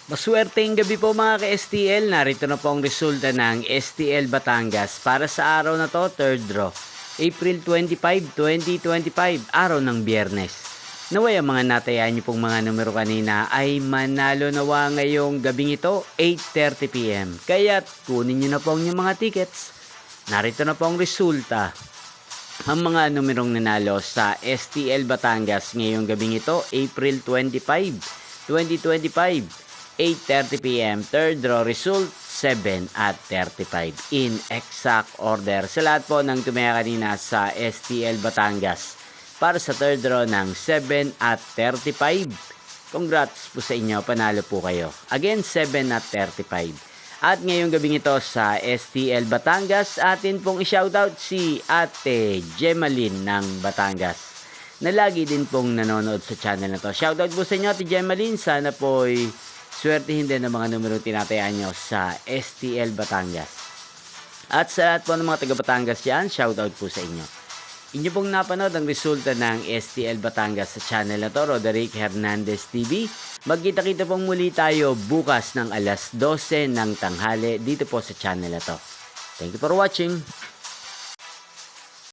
Maswerteng gabi po mga ka-STL. Narito na po ang resulta ng STL Batangas para sa araw na to, third draw. April 25, 2025, araw ng Biyernes. Naway ang mga natayaan niyo pong mga numero kanina ay manalo nawa ngayong gabing ito, 8:30 PM. Kaya't kunin niyo na po ang inyong mga tickets. Narito na po ang resulta. Ang mga numerong nanalo sa STL Batangas ngayong gabing ito, April 25, 2025. 8:30 PM, third draw result 7 at 35 in exact order sa lahat po ng tumaya kanina sa STL Batangas para sa third draw ng 7 at 35. Congrats po sa inyo, panalo po kayo. Again, 7 at 35. At ngayong gabing ito sa STL Batangas, atin pong i-shoutout si Ate Gemaline ng Batangas na lagi din pong nanonood sa channel na to. Shoutout po sa inyo, Ate Gemaline. Sana po'y swertihin din ang mga numero tinatayaan nyo sa STL Batangas. At sa lahat po ng mga taga Batangas dyan, shoutout po sa inyo. Inyo pong napanood ang resulta ng STL Batangas sa channel na to, Roderick Hernandez TV. Magkita-kita pong muli tayo bukas ng alas 12 ng tanghali dito po sa channel na to. Thank you for watching.